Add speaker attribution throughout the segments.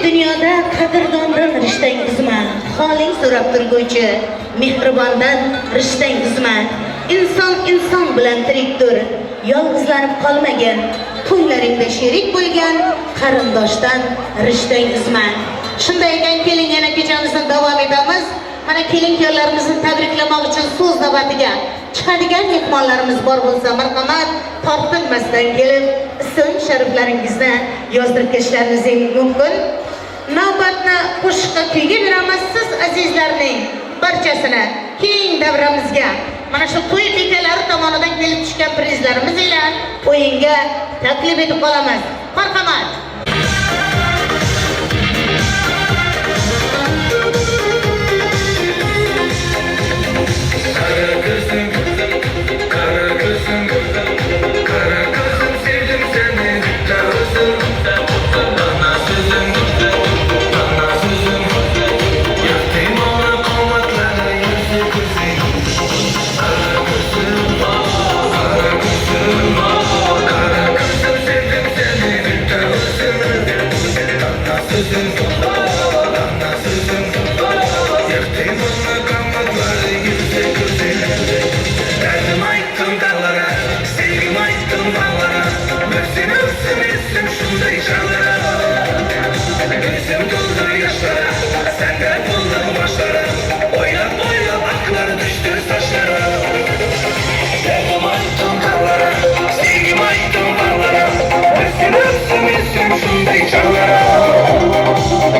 Speaker 1: Dünyada qadrdondan rishtang uzman, holing so'rab turguvchi, mehribondan rishtang uzman. İnson bilan tirikdir, yolg'izlanib qolmagan, to'ylaringda sherik bo'lgan qarindoshdan rishtang uzman. Shunday ekan, keling yana kechamizni davom etamiz. Mana kelin-kuyovlarimizni tabriklamoq uchun so'z navbatiga chiqadigan mehmonlarimiz bor bo'lsa, marhamat, tortinmasdan kelib, ism shariflaringizni yozdirib ketishlaringiz mumkin. Navbatni qo'shiqqa kuyga beramiz. Siz azizlarning barchasini keng davramizga mana shu to'y bekalari tomonidan kelib tushgan prizlarimiz bilan o'yinga taklif etib qolamiz. Marhamat.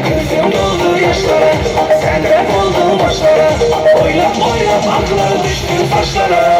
Speaker 2: Gözüm doldu yaşlara, senden oldum başlara. Oylap aklar düştü taşlara.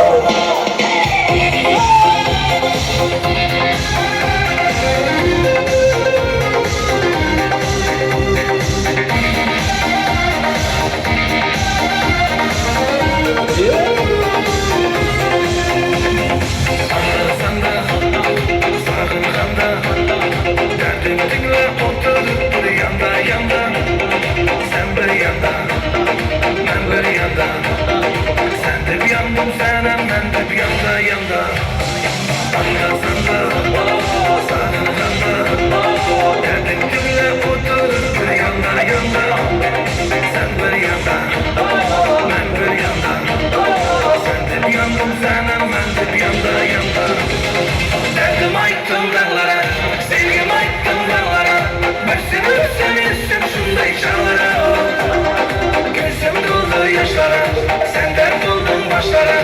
Speaker 2: Senden buldum başlara.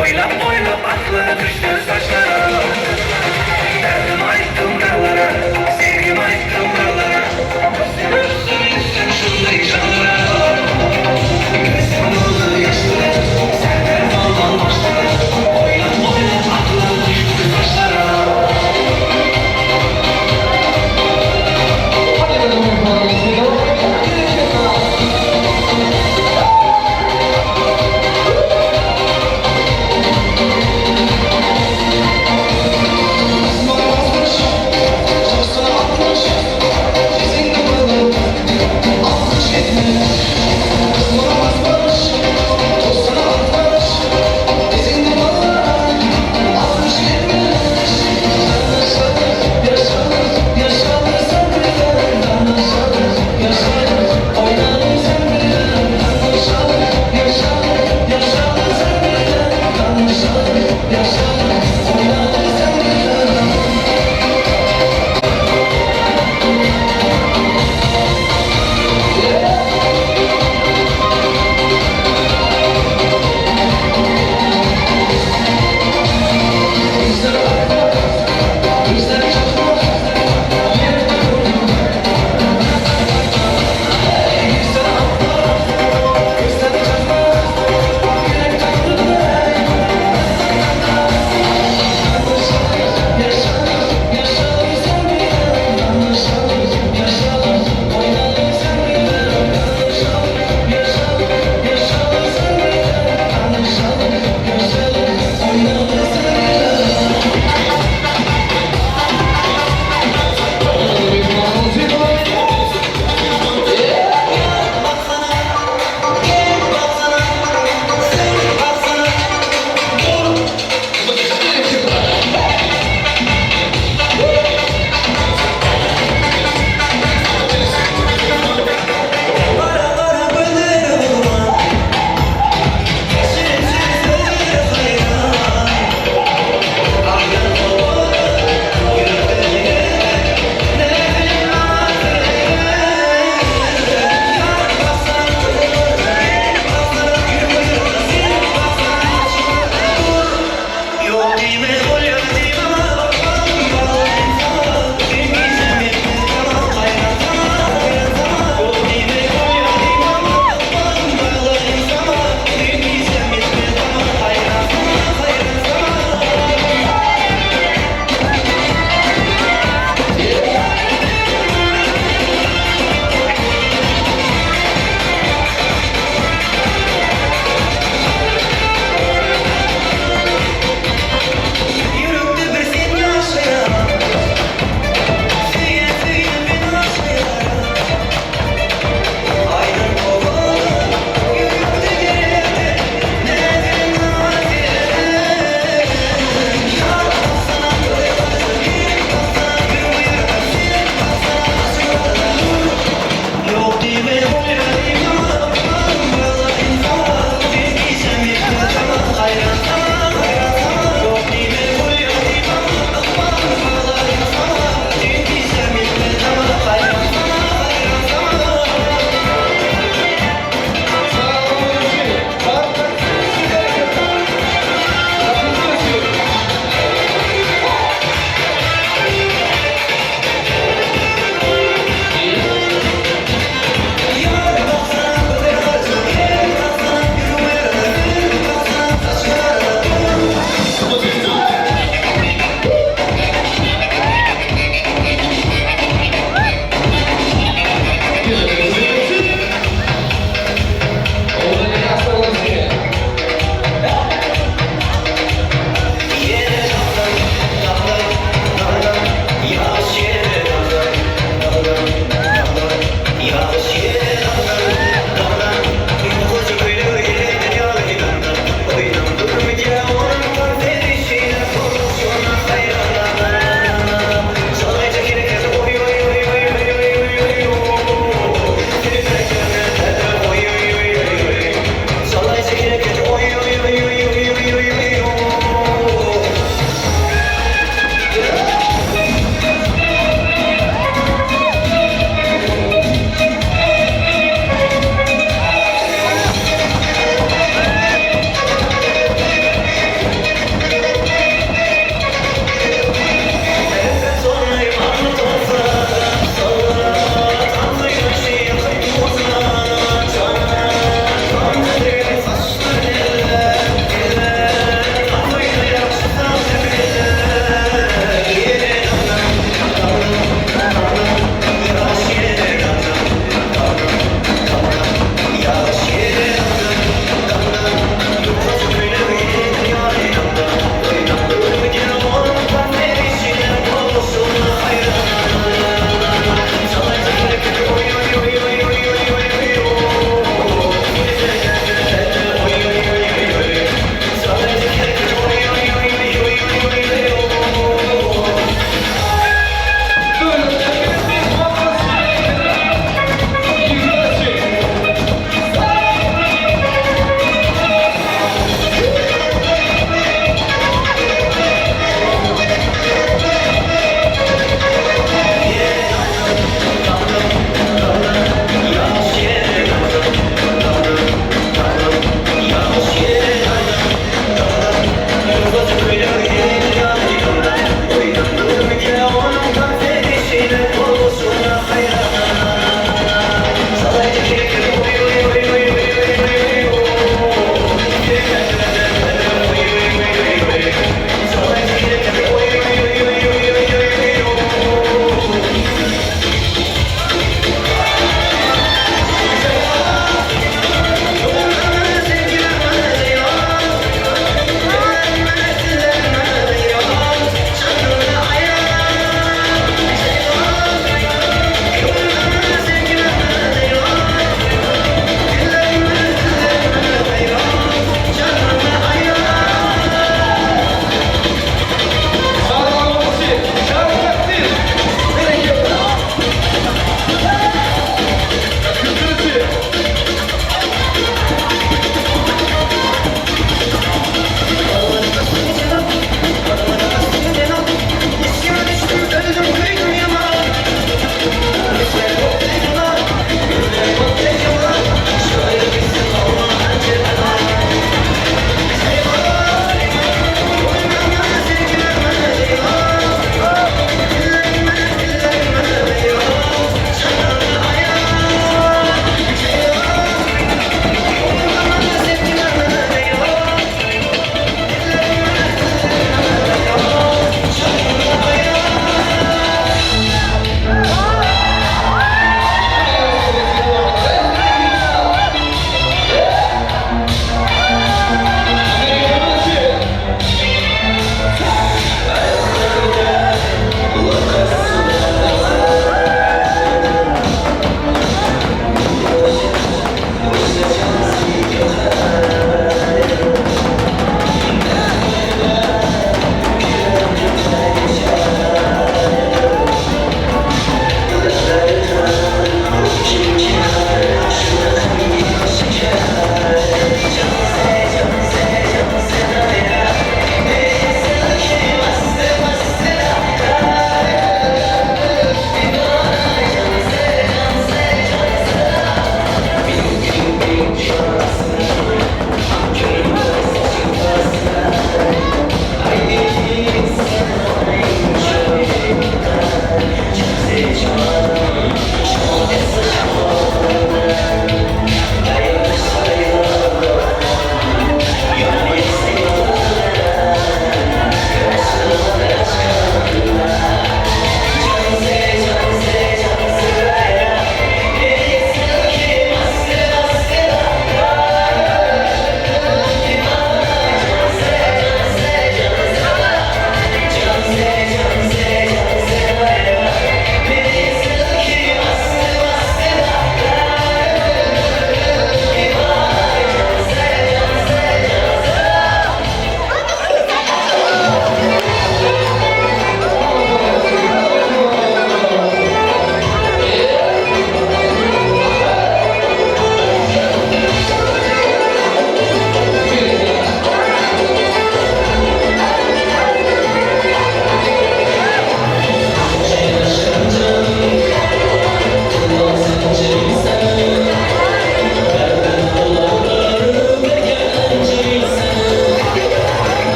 Speaker 2: Oylap akları düştü saçlara. Derdim ayttım dağlara, sevgim ayttım dağlara. Özlemişsin şunda canlara. Gözüm doldu yaşlara, senden buldum başlara. Oylap akları düştü saçlara.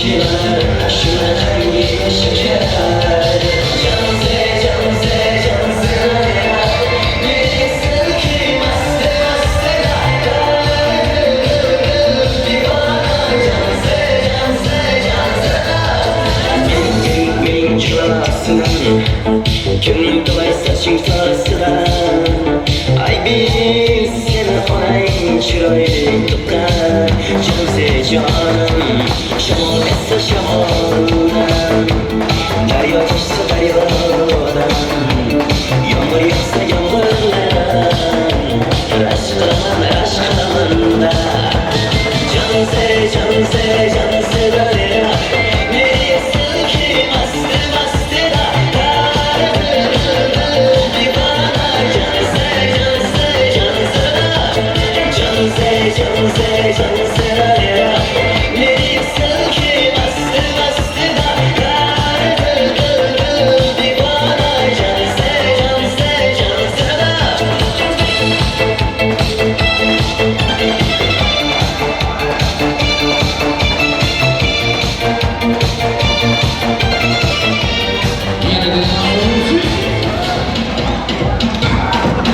Speaker 3: bizimkiler şuradan gibi şeker. Canse canse canse neresi ki maste maste divana canse canse canse benim çırarsın gönlüm kolay saçım sarsılar. Ay biz seni onayın çırayı toplar. Canse canım şamol esse şamoldan, derya taşsa deryadan, yağmur yağsa yağmurdan, aşkımın aşkımında. Canse canse canse derya neresi ki maste maste divana canse canse canse canse canse derya neresi ki maste maste divana canse canse canse.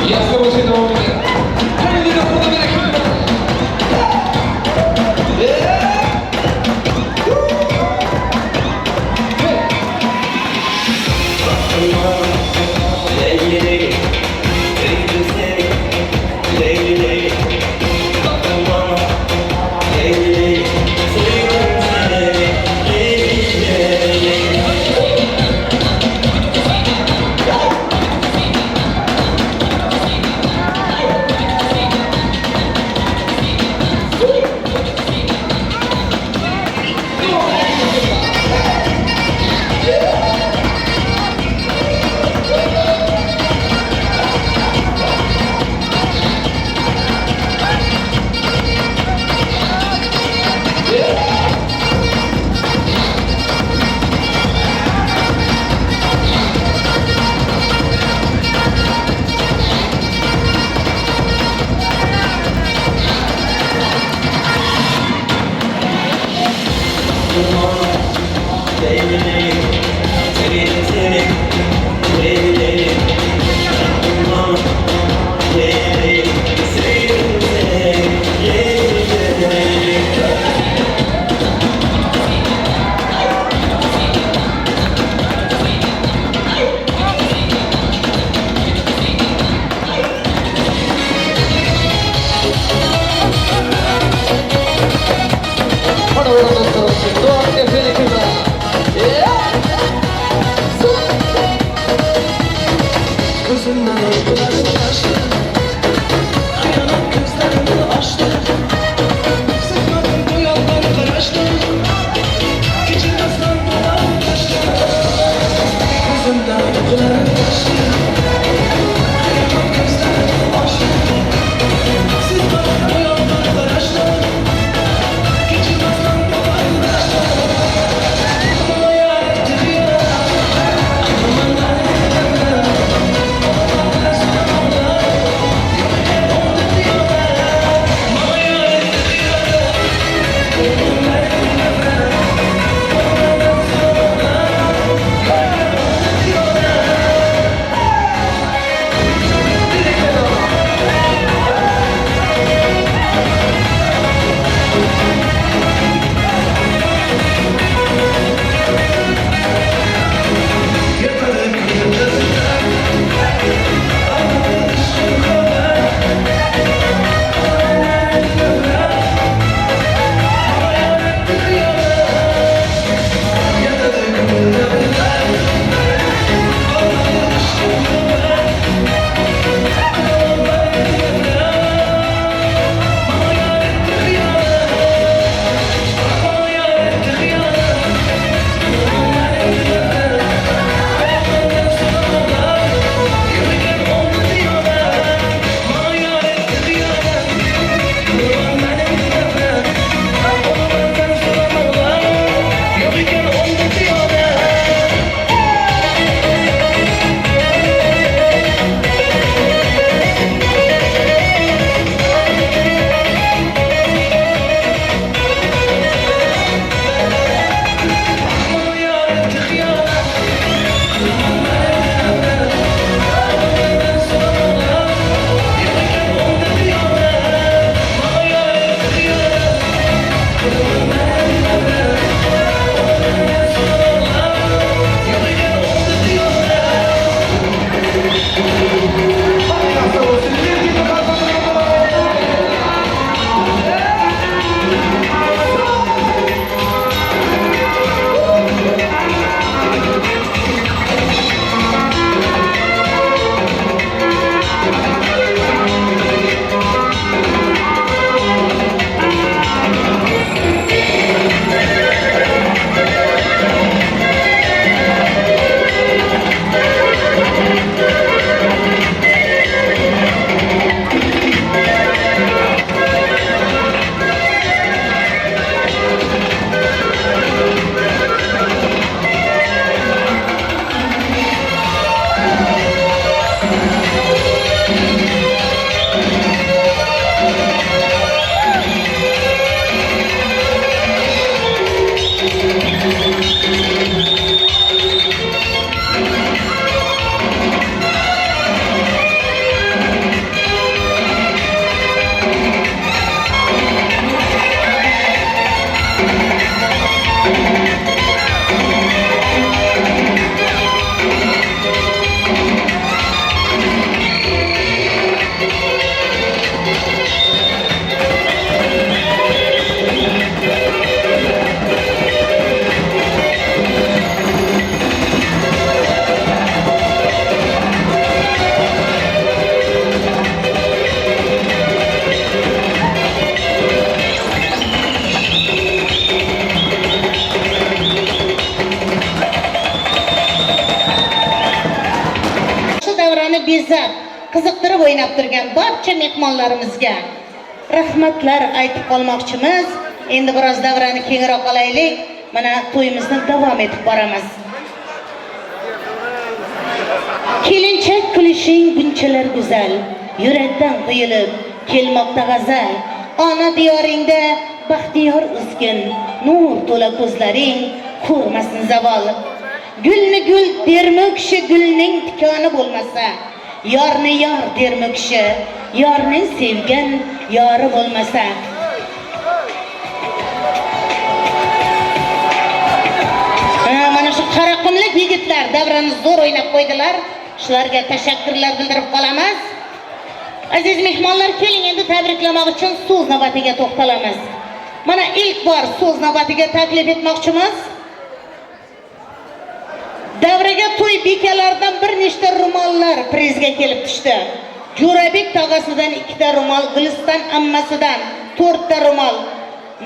Speaker 4: Jasno się do mnie. Kolejny raz po dobie chyba.
Speaker 3: Leyli leyli, leyli seni, leyli leyli, baktım bana, leyli leyli, sevdim seni, leyli leyli. Leyli leyli, sevdim seni, leyli leyli, baktım bana, leyli leyli, sevdim seni, leyli leyli.
Speaker 4: Para ver los dos, todo que se le queda.
Speaker 3: Gözümden uykularım kaçtı, uyanıp gözlerimi açtı. Sıkmadım bu yoldan karıştı, geçilmezden dolar kaçtı. Gözümden uykularım kaçtı, uyanıp gözlerimi açtı. Sıkmadım bu yoldan karıştı, geçilmezden dolar
Speaker 1: bezab, qiziqtirib o'ynab turgan barcha mehmonlarimizga rahmatlar aytib qolmoqchimiz. Endi biroz davrani kengroq olaylik. Mana to'yimizni davom etib boramiz. Kelinchak kulishing bunchalar go'zal, yurakdan quyilib kelmoqda g'azal. Ona diyoringda baxtiyor o'sgin, nur to'la ko'zlaring ko'rmasin zavol. Gulni gul dermoqchi gulning tikoni bo'lmasa, yorni yor dermoqchi yorning sevgan yori bo'lmasa. Mana shu qaraqumlik yigitlar davrani zo'r o'ynab qo'ydilar. Shularga tashakkurlar bildirib qolamiz. Aziz mehmonlar, keling endi tabriklamoq uchun so'z navbatiga to'xtalamiz. Mana ilk bor so'z navbatiga taklif etmoqchimiz. Davraga to'y bekalaridan bir nechta ro'mollar prizga kelib tushdi. Jo'rabek tog'asidan 2 ta ro'mol, Guliston ammasidan 4 ta ro'mol,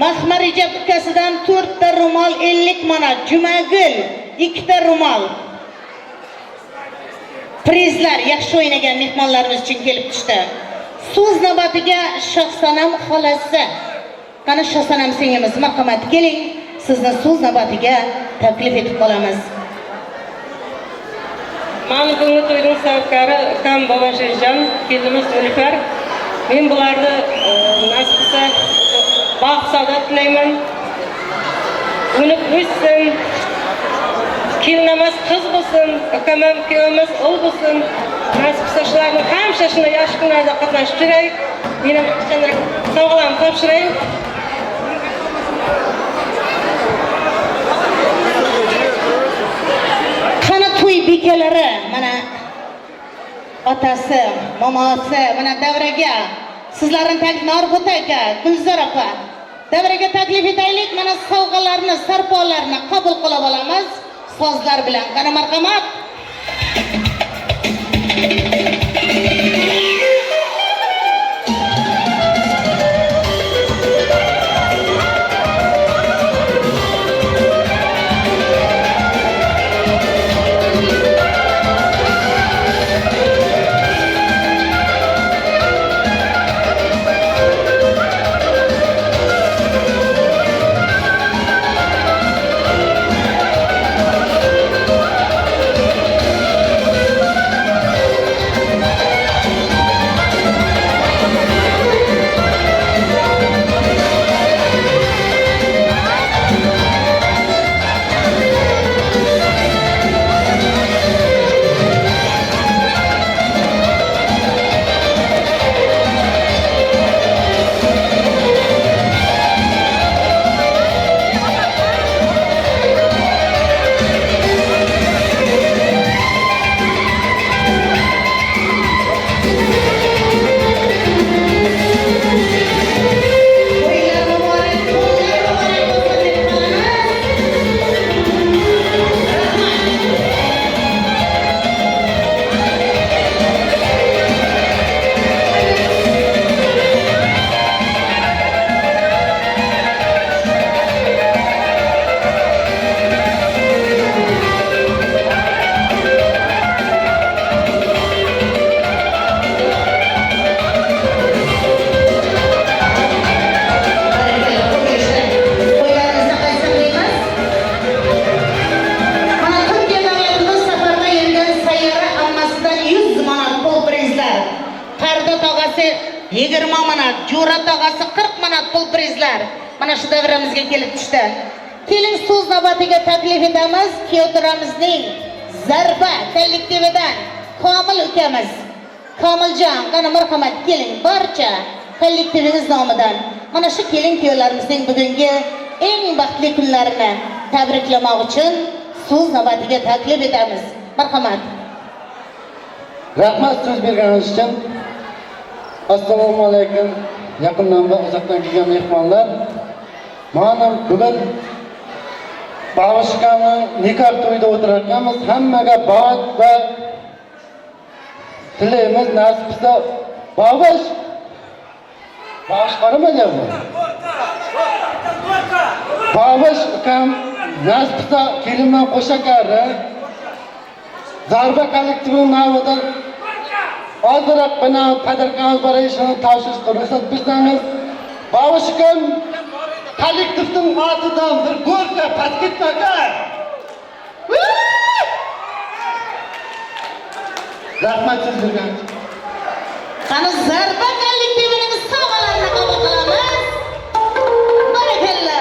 Speaker 1: Mahmar Ijab ukasidan 4 ta ro'mol 50 manat, Jumagul 2 ta ro'mol. Prizlar yaxshi o'ynagan mehmonlarimiz uchun kelib tushdi. So'z navbatiga Shohsanam xolasi. Qani Shohsanam singimiz, marhamat keling, sizni so'z navbatiga taklif etib qolamiz.
Speaker 5: Mani ko'ngli to'yning sababkari ukam Bobashirjon, kelinimiz Ulfar. Men bularni nasib qilsa baxt saodat tilayman. Unib o'ssin. Kelinimiz qiz bo'lsin, ukam ham kuyovimiz o'g'il bo'lsin. Nasib qilsa shularni hamma shunday yosh kunlarda qatnashib turaylik. Men ham qanday sovg'alarni topshiray.
Speaker 1: To'y bekalari, mana otasi, momosi, mana davraga sizlarning taklifini Orqut aka, Gulzor opa davraga taklif etaylik. Mana sovg'alarni, sarpolarni qabul qila olamiz sozlar bilan. Qani marhamat. mana shu davramizga kelib tushdi. Keling so'z navbatiga taklif etamiz Kyotoramizning Zarba kollektividan Komil ukamiz. Komiljon, qani marhamat keling barcha kollektivingiz nomidan mana shu kelin-kuyovlarimizning bugungi eng baxtli kunlarini tabriklamoq uchun so'z navbatiga taklif etamiz. Marhamat.
Speaker 6: Rahmat so'z berganingiz uchun. Assalomu alaykum. Yaqindan va uzoqdan kelgan mehmonlar. Mana bugun Bag'ishkamning nikoh to'yida o'tirarkanmiz. Hammaga baxt va tilaymiz nasib qilsa Bag'ish qaramayapti. Bag'ish ukam nasib qilsa kelinman qo'shakari Zarba kollektivi nomidan ozroq bana qadarkamiz bor ishini tavsiya ruxsat bersangiz. Bag'ish ukam kollektivning ortidan bir go'rga past ketmaka. Rahmat sizlarga.
Speaker 1: Qani Zarba kollektivining sovg'alarini qabul qilamiz. Barakalla.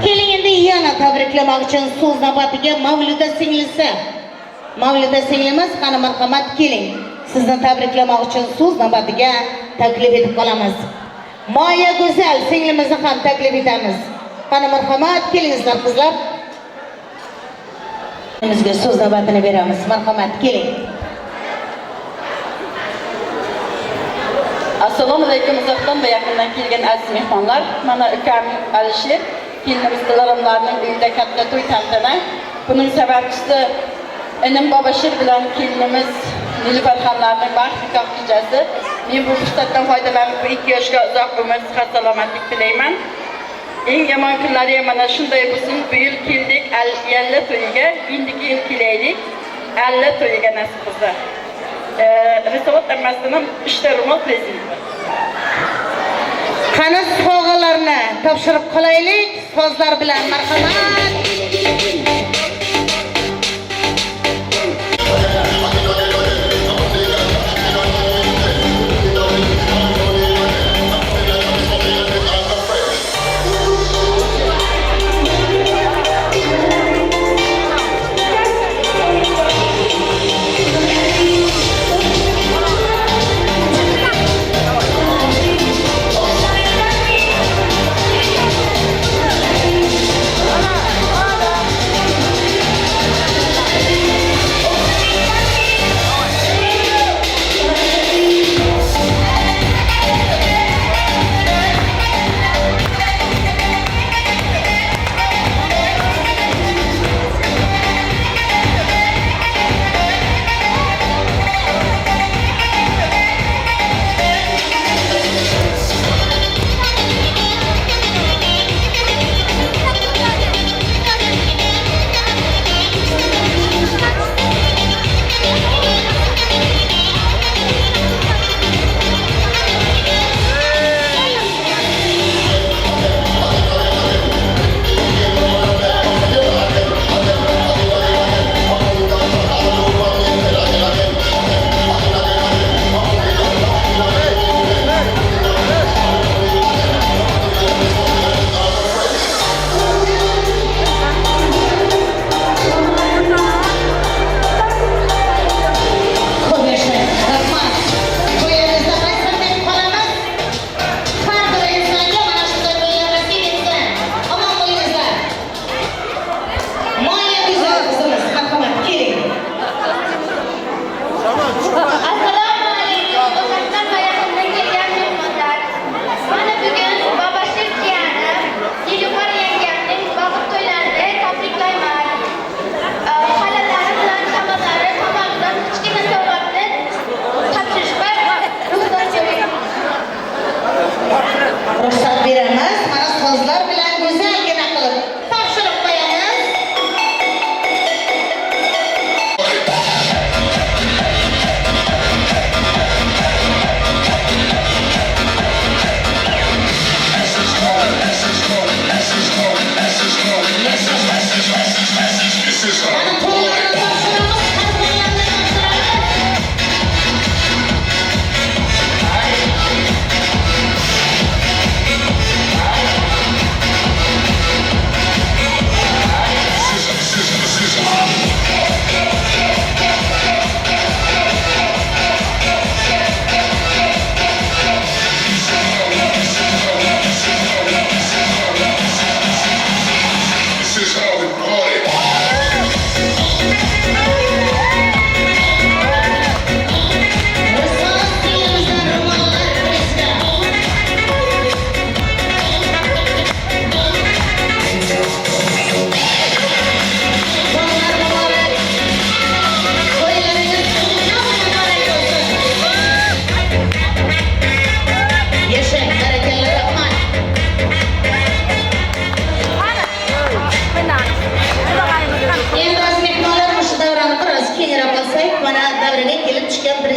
Speaker 1: Keling endi yana tabriklamoq uchun so'z navbatiga Mavluda singlisi. Mavluda singlimiz, qani marhamat keling. Sizni tabriklamoq uchun so'z navbatiga taklif etib qolamiz. Moya Go'zal singlimizni ham taklif etamiz. Qani marhamat kelingizlar qizlar. Bizga so'z navbatini beramiz. Marhamat keling.
Speaker 7: Assalomu alaykum uzoqdan va yaqindan kelgan aziz mehmonlar. Mana ukam Alisher kelinimiz Dilaramlarning uyida katta to'y tantana. Buning sababchisi enim Babashir bilan kelinimiz Nilufar xonlarning baxt nikoh kechasi. Men bu fursatdan foydalanib 2 yoshga uzoq umr, sihat, salomatlik tilayman. Eng yomon kunlari ham mana shunday bo'lsin. Bu yil keldik yalla to'yiga, endiki yil kelaylik alla to'yiga nasib qilsa. Risolat ammasidan 3 ta ro'mol prezent.
Speaker 1: Qani sovg'alarni topshirib qolaylik sozlar bilan marhamat.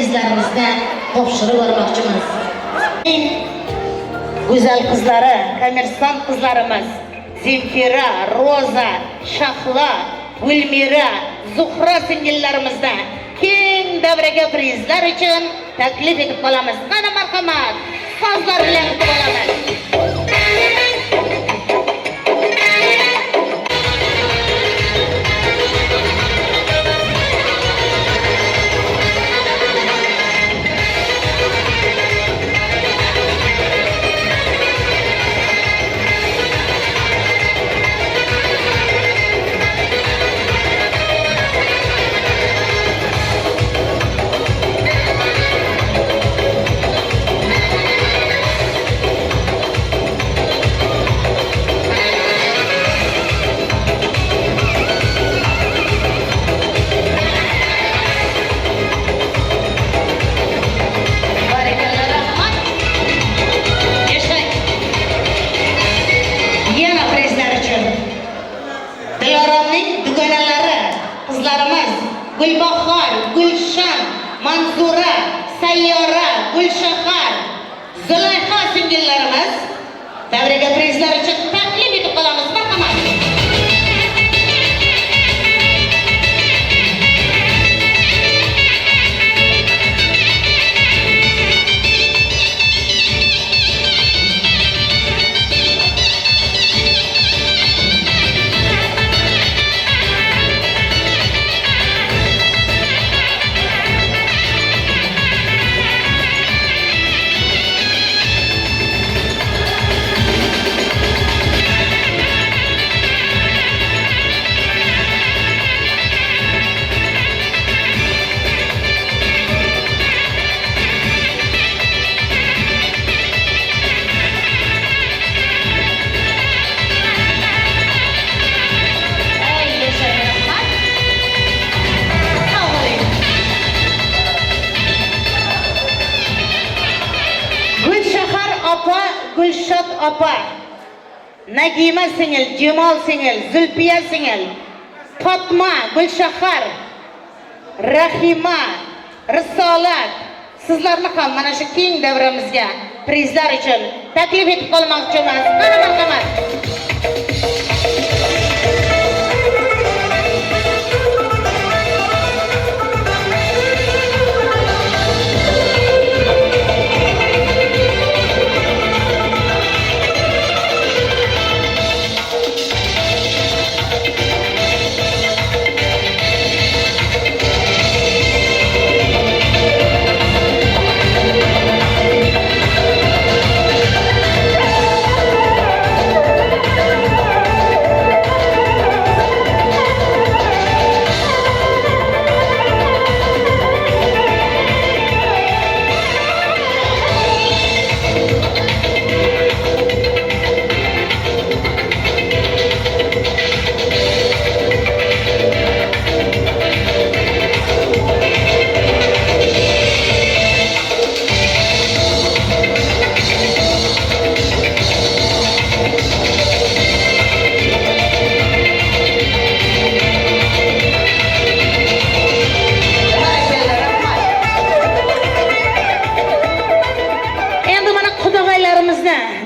Speaker 1: prizlarimizdan topshirib yubormoqchimiz. Eng go'zal qizlari, kommersant qizlarimiz Zemfira, Roza, Shahlo, Gulmira, Zuhra singillarimizdan keng davraga prizlar uchun taklif etib qolamiz. Mana marhamat, sozlar bilan kutib olamiz. Gulbahor, Gulshan, Manzura, Sayyora, Gulshahar, Zulayho singillarimiz davraga prizlar uchun taklif etib qolamiz. Marhamat. Gulshot opa, Nagima singil, Jamol singil, Zulfiya singil, Fatma, Gulshahar, Rahima, Risolat, sizlarni ham mana shu keng davramizga prizlar uchun taklif etib qolmoqchimiz. Mana marhamat.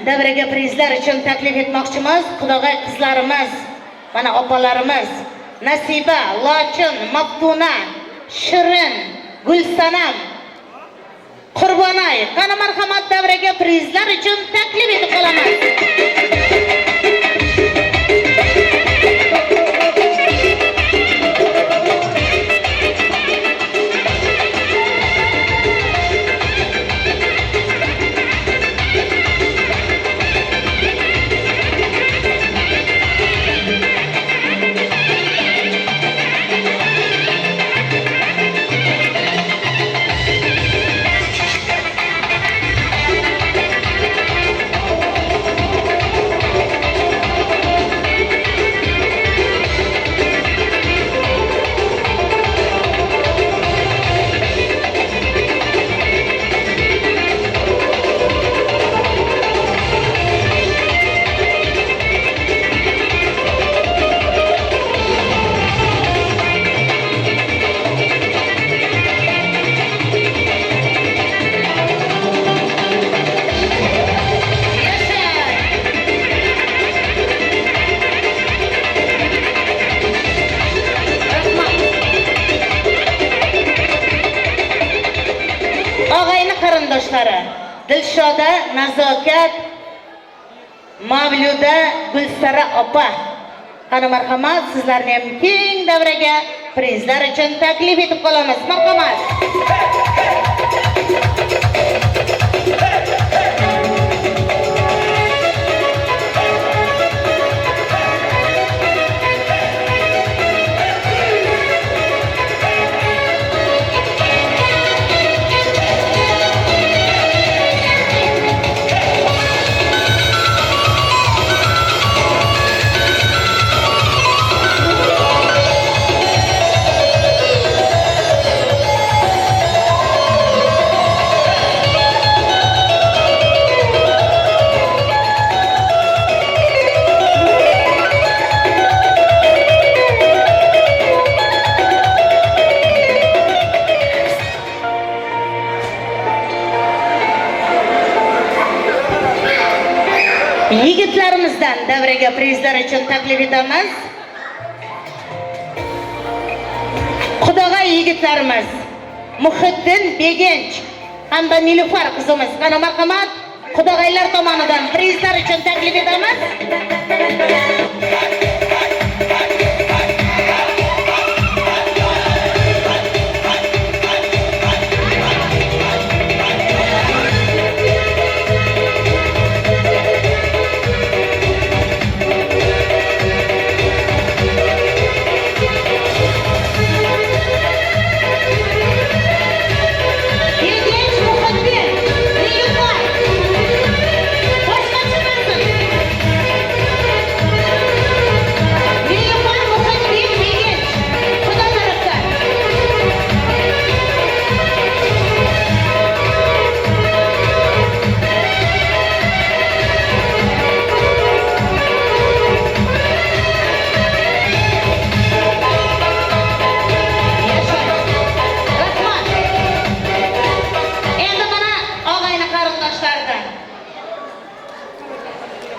Speaker 1: Davraga prizlar uchun taklif etmoqchimiz. Xudoga qizlarimiz, mana opalarimiz Nasiba, Lochin, Maftuna, Shirin, Gulsanam, Qurbonay, qani marhamat davraga prizlar uchun taklif etib qolamiz. Dilshoda Nazokat, Mavluda Gulsara opa. Qani marhamat, sizlarni ham keng davraga prizlar uchun taklif etib qolamiz. Marhamat. Yigitlarimizdan davraga prizlar uchun taklif etamiz. Qudag'ay yigitlarimiz Muhiddin Begench hamda Nilufar qizimiz. Qani marhamat, qudag'aylar tomonidan prizlar uchun taklif etamiz.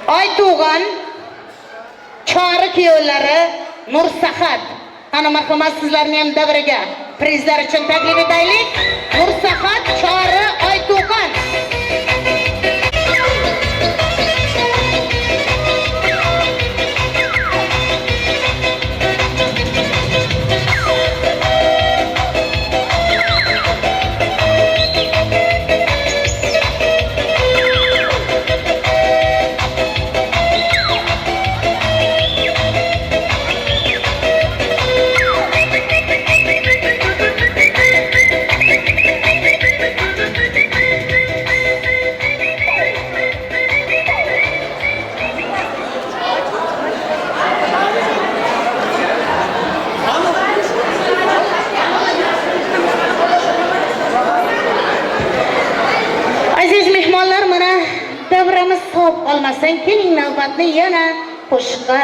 Speaker 1: Aytuğan çağrı kiyovlari Nursahat. Qani marhamat, sizlarni ham davraga prizlar uchun taklif etaylik. Nursahat, Chori, Aytuğan. Davramiz so'p olmasdan keling navbatni yana qo'shiqqa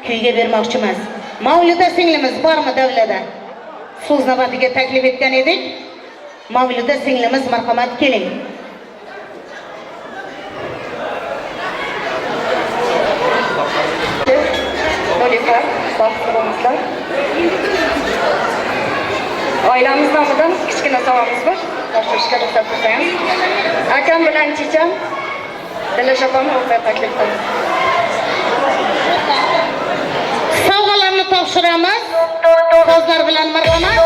Speaker 1: kuyga bermoqchimiz. Mavluda singlimiz bormi davlada? So'z navbatiga taklif etgan edik. Mavluda singlimiz marhamat keling.
Speaker 5: Nilufar, sog'lig'ingizlar. Oilamiz nomidan kichkina savolimiz bor. Topshirishga ruxsat bersangiz. Akam bilan chicham Dilashopam o'rta taklif qildi.
Speaker 1: Sovg'alarni topshiramiz. So'zlar bilan marhamat.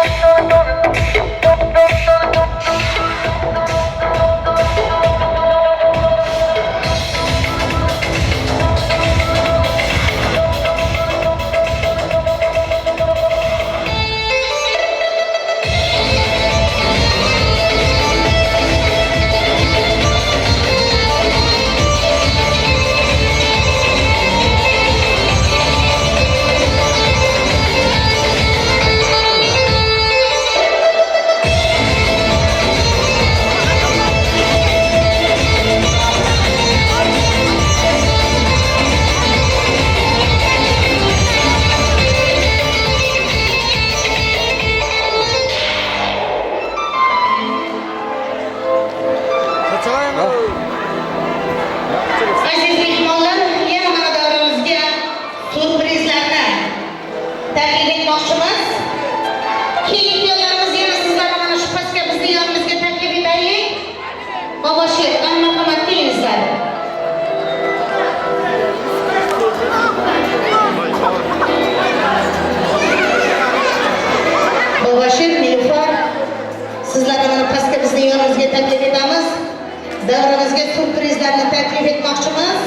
Speaker 1: Sizlarga mana pastga bizning yonimizga taklif etamiz. Davramizga surprizlarni taklif etmoqchimiz.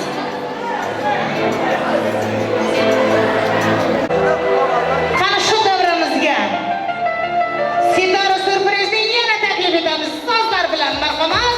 Speaker 1: Qani shu davramizga Sitora surprizni yana taklif etamiz. Sozlar bilan marhamat.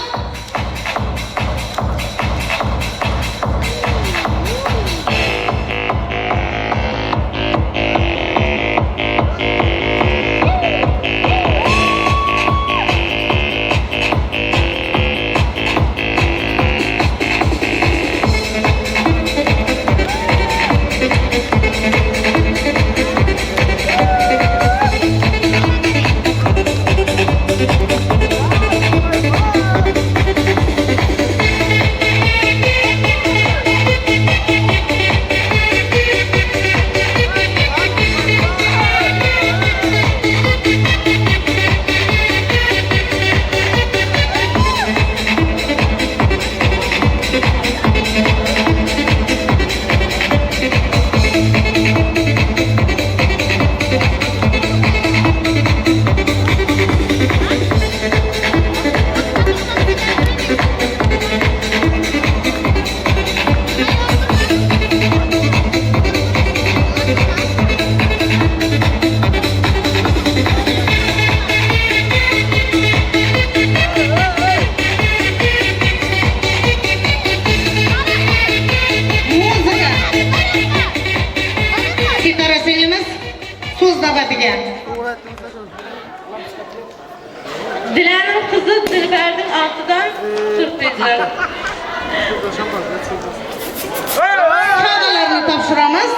Speaker 5: Dilan'ın kızı Dilber'in altıdan sürprizler.
Speaker 1: Kağıdalarını topşıramiz.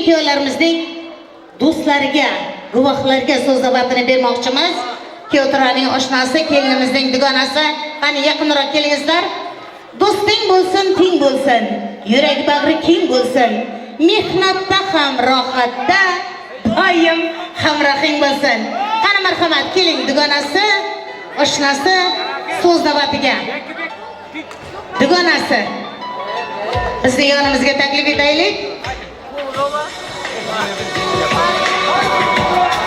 Speaker 1: Kuyovlarimizning do'stlariga, guvohlarga so'z navbatini bermoqchimiz. Kuyovtiraning oshnasi, kelinimizning dugonasi. Qani yaqinroq kelingizlar. Do'sting bo'lsin, ting bo'lsin, yurak bag'ri keng bo'lsin. Mehnatda ham, rohatda doim hamrohing bo'lsin. Qani marhamat, keling dugonasi, oshnasi so'z navbatiga. Dugonasi bizni yonimizga taklif etaylik.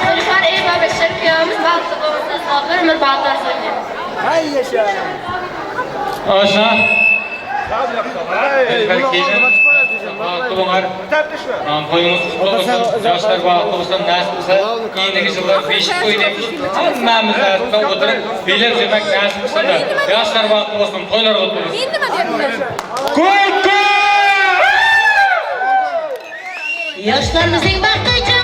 Speaker 8: Nilufar Eyüp Beşir kuyovimiz Baltı Qo'g'irsiz adlı Ömür Bağlar söyleyeyim.
Speaker 3: Hay yaşa.
Speaker 4: Oshna. To'yimiz bo'lsin, yoshlar bo'lsin, nasib bo'lsa, keyingi yillar 5 to'yda hammamizlar o'tirib, biylar demak nasib bo'lsa, yoshlar bo'lsin, to'ylar o'tsin.
Speaker 8: Nima deyapman?
Speaker 1: Yoshlarimizning baxti uchun